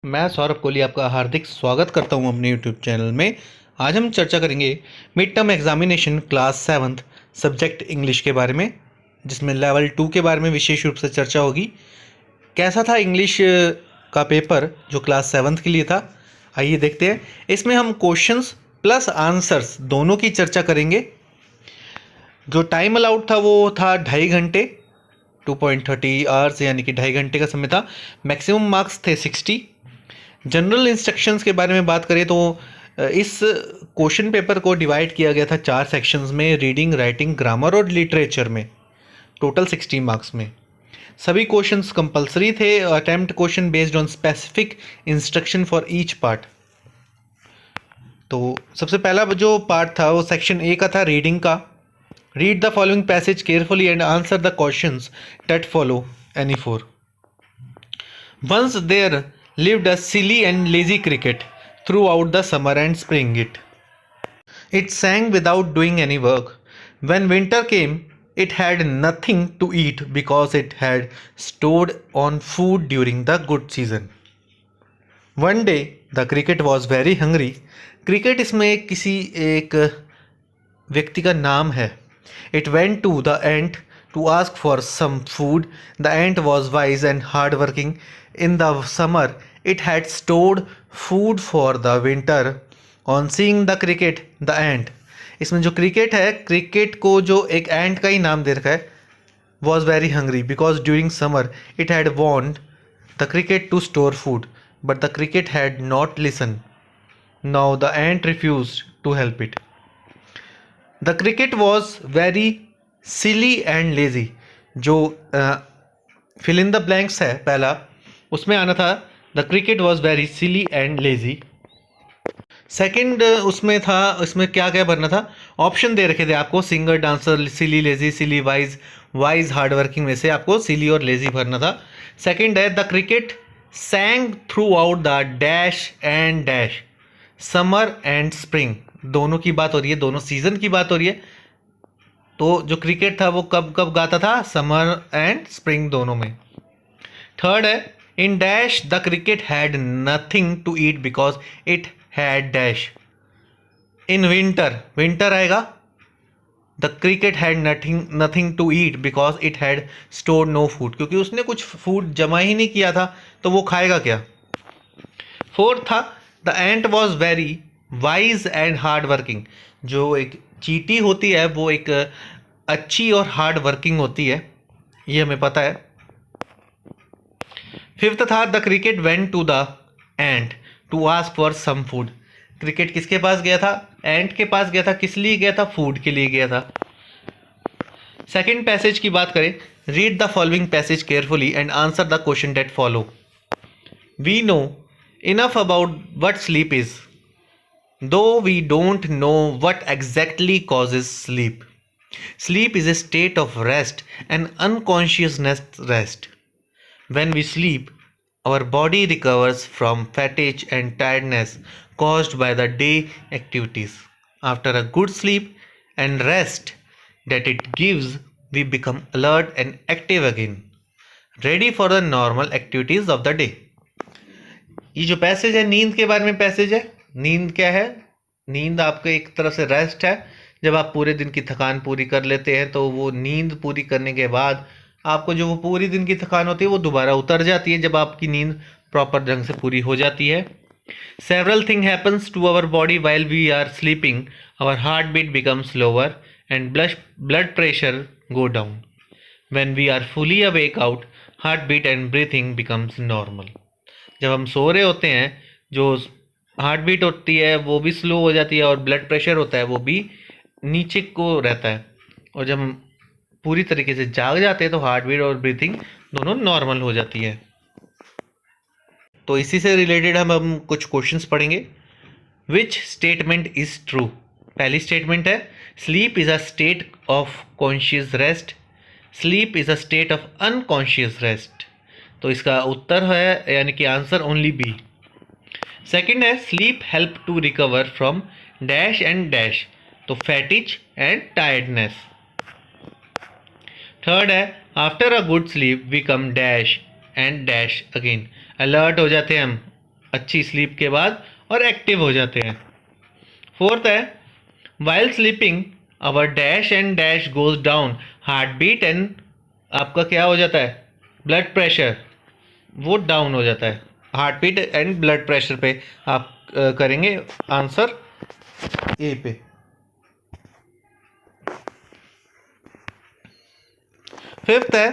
मैं सौरभ कोहली आपका हार्दिक स्वागत करता हूं अपने यूट्यूब चैनल में। आज हम चर्चा करेंगे mid term examination class 7th subject English के बारे में, जिसमें लेवल 2 के बारे में विशेष रूप से चर्चा होगी। कैसा था इंग्लिश का पेपर जो क्लास 7th के लिए था, आइए देखते हैं। इसमें हम क्वेश्चंस प्लस आंसर्स दोनों की चर्चा करेंगे। जो टाइम अलाउड था वो था 2.5 घंटे, 2.30 आवर्स, यानी कि 2.5 घंटे का समय था। मैक्सिमम मार्क्स थे 60। जनरल इंस्ट्रक्शंस के बारे में बात करें तो इस क्वेश्चन पेपर को डिवाइड किया गया था 4 सेक्शंस में, रीडिंग, राइटिंग, ग्रामर और लिटरेचर में, टोटल 60 मार्क्स में। सभी क्वेश्चंस कंपलसरी थे, attempt question based on specific instruction for each part. तो सबसे पहला जो पार्ट था वो सेक्शन ए का था, रीडिंग का। Read the following passage carefully and answer the questions that follow any four. Once there lived a silly and lazy cricket throughout the summer and spring. It sang without doing any work. When winter came, it had nothing to eat because it had stored on food during the good season. One day, the cricket was very hungry. Cricket इसमें किसी एक व्यक्ति का नाम है। It went to the ant to ask for some food. The ant was wise and hardworking. In the summer, it had stored food for the winter. On seeing the cricket, the ant, इसमें जो cricket है, cricket को जो एक एंट का ही नाम दे रखा है, was very hungry because during summer it had warned the cricket to store food, but the cricket had not listened. Now the ant refused to help it. The cricket was very silly and lazy. जो fill in the blanks है पहला, उसमें आना था the cricket was very silly and lazy. Second उसमें था, इसमें क्या क्या भरना था, ऑप्शन दे रखे थे आपको, सिंगर, डांसर, सिली, लेजी, सिली, वाइज, वाइज, हार्ड वर्किंग में से आपको सिली और लेजी भरना था। सेकेंड है the cricket सैंग through out the dash and dash, summer and spring, दोनों की बात हो रही है, दोनों सीजन की बात हो रही है। तो जो क्रिकेट था वो कब कब गाता था, समर एंड स्प्रिंग दोनों में। थर्ड है in dash the cricket had nothing to eat because it had dash. In winter, winter आएगा, the cricket had nothing to eat because it had stored no food, क्योंकि उसने कुछ food जमा ही नहीं किया था तो वो खाएगा क्या। फोर्थ था the ant was very wise and hard working. जो एक चींटी होती है वो एक अच्छी और हार्ड वर्किंग होती है, ये हमें पता है। फिफ्थ था the cricket went to the ant to ask for some food. Cricket किसके पास गया था, एंट के पास गया था। किस लिए गया था, फूड के लिए गया था। सेकेंड पैसेज की बात करें, read the following passage carefully and answer the question that follow. We know enough about what sleep is, though we don't know what exactly causes sleep. Sleep is a state of rest and unconsciousness rest. When we sleep, our body recovers from fatigue and tiredness caused by the day activities. After a good sleep and rest that it gives, we become alert and active again, ready for the normal activities of the day. ये जो passage है नींद के बारे में passage है। नींद क्या है, नींद आपके एक तरह से रेस्ट है। जब आप पूरे दिन की थकान पूरी कर लेते हैं तो वो नींद पूरी करने के बाद आपको जो वो पूरी दिन की थकान होती है वो दोबारा उतर जाती है जब आपकी नींद प्रॉपर ढंग से पूरी हो जाती है। Several thing happens to our body while we are sleeping, our heart beat becomes lower and blood pressure go down. When we are fully awake out, heart beat and breathing becomes normal. जब हम सो रहे होते हैं, जो heart beat होती है वो भी स्लो हो जाती है और ब्लड प्रेशर होता है वो भी नीचे को रहता है। और जब हम पूरी तरीके से जाग जाते हैं तो हार्ट बीट और ब्रीथिंग दोनों नॉर्मल हो जाती है। तो इसी से रिलेटेड हम कुछ क्वेश्चंस पढ़ेंगे। Which statement is true. पहली स्टेटमेंट है sleep is a state of conscious rest, sleep is a state of unconscious rest. तो इसका उत्तर है यानी कि आंसर ओनली बी। सेकेंड है sleep help to recover from dash and dash, तो फैटिज एंड टायर्डनेस। थर्ड है after a good sleep we come dash and dash again, alert हो जाते हैं हम अच्छी स्लीप के बाद और एक्टिव हो जाते हैं। फोर्थ है while sleeping our dash and dash goes down, heart beat and आपका क्या हो जाता है, ब्लड प्रेशर वो डाउन हो जाता है। Heart beat and blood pressure पे आप करेंगे आंसर ए पे। फिफ्थ है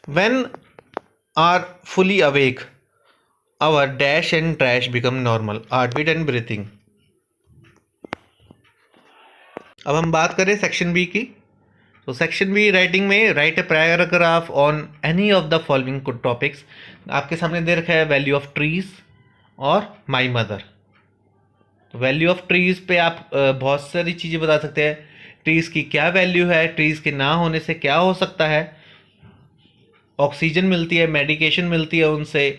when are fully awake our dash and trash become normal, heart beat and breathing. अब हम बात करें सेक्शन बी की। तो सेक्शन बी राइटिंग में write a paragraph on any of the following topics. आपके सामने दे रखा है वैल्यू ऑफ ट्रीज और माई मदर। तो वैल्यू ऑफ ट्रीज पे आप बहुत सारी चीज़ें बता सकते हैं। ट्रीज की क्या वैल्यू है, ट्रीज के ना होने से क्या हो सकता है, ऑक्सीजन मिलती है, मेडिकेशन मिलती है उनसे,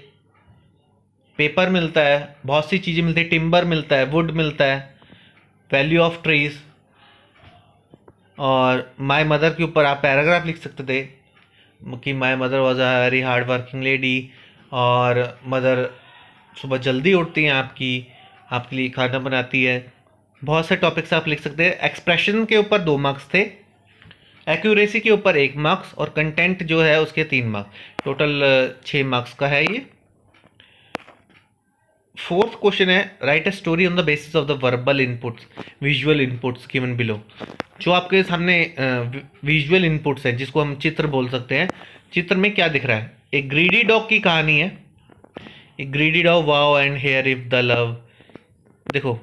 पेपर मिलता है, बहुत सी चीज़ें मिलती है, टिम्बर मिलता है, वुड मिलता है। वैल्यू ऑफ ट्रीज और माय मदर के ऊपर आप पैराग्राफ लिख सकते थे कि my mother was a very hard working lady, और मदर सुबह जल्दी उठती हैं आपकी, आपके लिए खाना बनाती है। बहुत से टॉपिक्स आप लिख सकते हैं। एक्सप्रेशन के ऊपर 2 मार्क्स थे, एक्यूरेसी के ऊपर 1 मार्क्स और कंटेंट जो है उसके 3 मार्क्स, टोटल 6 मार्क्स का है ये। फोर्थ क्वेश्चन है right a story on the basis of the verbal inputs visual inputs given below. जो आपके सामने विजुअल इनपुट्स हैं जिसको हम चित्र बोल सकते हैं, चित्र में क्या दिख रहा है, एक ग्रीडी डॉग की कहानी है। एक greedy dog wow and hare if the love, देखो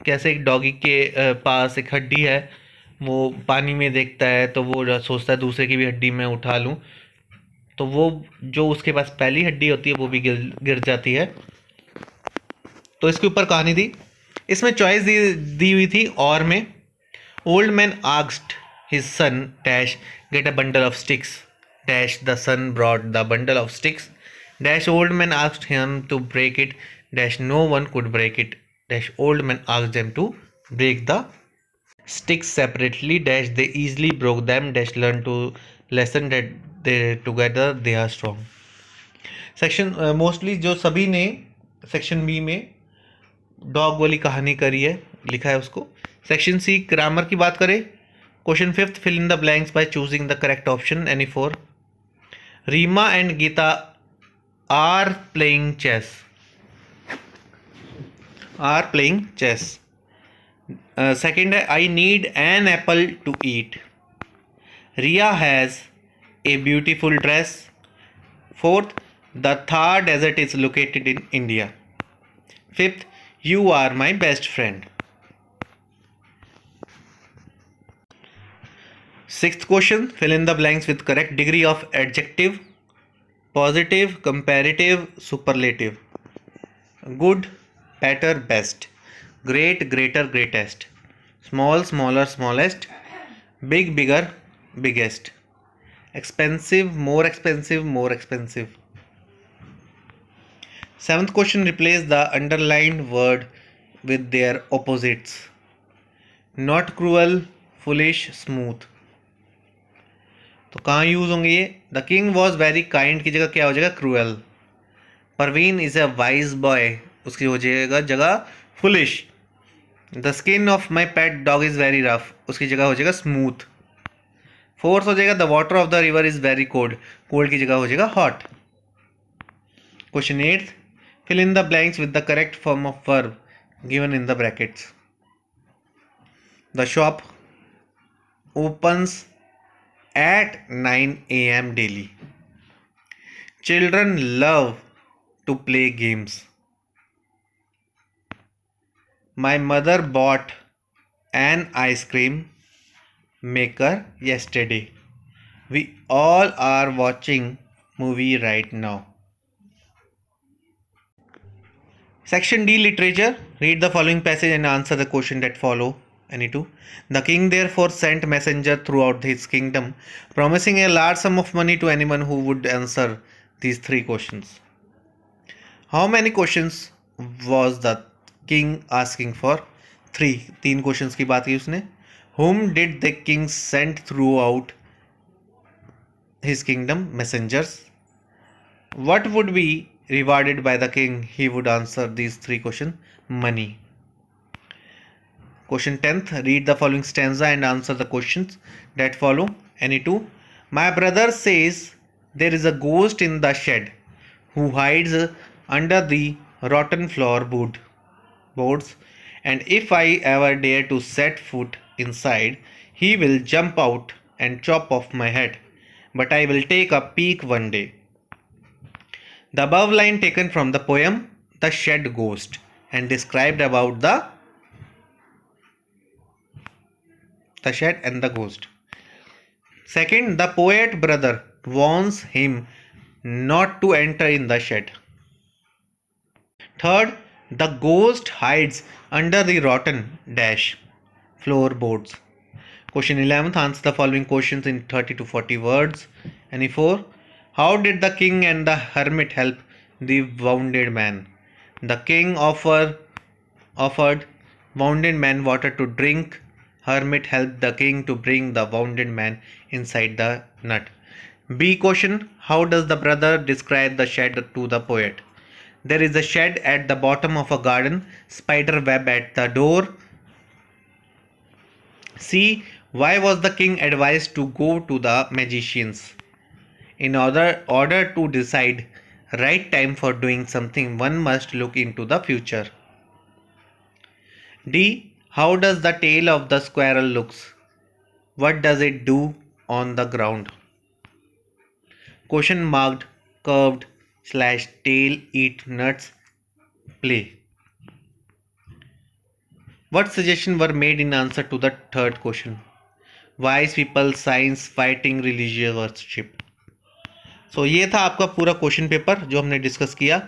कैसे एक डॉगी के पास एक हड्डी है, वो पानी में देखता है तो वो सोचता है दूसरे की भी हड्डी मैं उठा लूं, तो वो जो उसके पास पहली हड्डी होती है वो भी गिर जाती है। तो इसके ऊपर कहानी थी। इसमें चॉइस दी हुई थी और में old man asked his son dash get a bundle of sticks dash the son brought the bundle of sticks dash old man asked him to break it dash no one could break it dash old man asked them to break the sticks separately dash they easily broke them dash learn to lesson that they together they are strong। Section mostly जो सभी ने section B में dog वाली कहानी करी है, लिखा है उसको। सेक्शन सी ग्रामर की बात करें, question fifth fill in the blanks by choosing the correct option any 4। Reema and Geeta are playing chess. Second है I need an apple to eat. Riya has a beautiful dress. Fourth the Thar desert is located in India. Fifth you are my best friend. Sixth question fill in the blanks with correct degree of adjective, positive, comparative, superlative. Good, better, best, great, greater, greatest, small, smaller, smallest, big, bigger, biggest, expensive, more expensive, more expensive. Seventh question replace the underlined word with their opposites. Not cruel, foolish, smooth। तो कहाँ use होंगे ये? The king was very kind की जगह क्या हो जाएगा? Cruel. Parveen is a wise boy, उसकी हो जाएगा जगह foolish. The skin of my pet dog is very rough, उसकी जगह हो जाएगा स्मूथ। फोर्थ हो जाएगा the water of the river is very cold, cold की जगह हो जाएगा hot. Question 8 fill in the blanks with the correct form of verb given in the brackets. The shop opens at 9 a.m. daily. Children love to play games. My mother bought an ice cream maker yesterday. We all are watching movie right now. Section D literature. Read the following passage and answer the question that follow. Any two. The king therefore sent messenger throughout his kingdom, promising a large sum of money to anyone who would answer these 3 questions. How many questions was the king asking for? 3 questions की बात की उसने. Whom did the king send throughout his kingdom? Messengers. What would be rewarded by the king, he would answer these three questions. Money. Question 10th. Read the following stanza and answer the questions that follow. Any two. My brother says there is a ghost in the shed who hides under the rotten boards, and if I ever dare to set foot inside, he will jump out and chop off my head. But I will take a peek one day. The above line taken from the poem The Shed Ghost and described about the shed and the ghost. Second, the poet brother warns him not to enter in the shed. Third, the ghost hides under the rotten floorboards. Question 11th. Answer the following questions in 30 to 40 words. Any four. How did the king and the hermit help the wounded man? The king offered wounded man water to drink. Hermit helped the king to bring the wounded man inside the nut. B question. How does the brother describe the shed to the poet? There is a shed at the bottom of a garden, spider web at the door. C. Why was the king advised to go to the magicians? In order to decide right time for doing something, one must look into the future. D. How does the tail of the squirrel looks? What does it do on the ground? Question marked curved / tail eat nuts play. What suggestions were made in answer to the third question? Wise people, science, fighting, religious worship. सो ये था आपका पूरा question paper जो हमने discuss किया.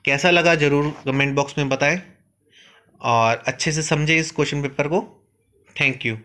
कैसा लगा ज़रूर कमेंट बॉक्स में बताएं और अच्छे से समझे इस क्वेश्चन पेपर को. Thank you.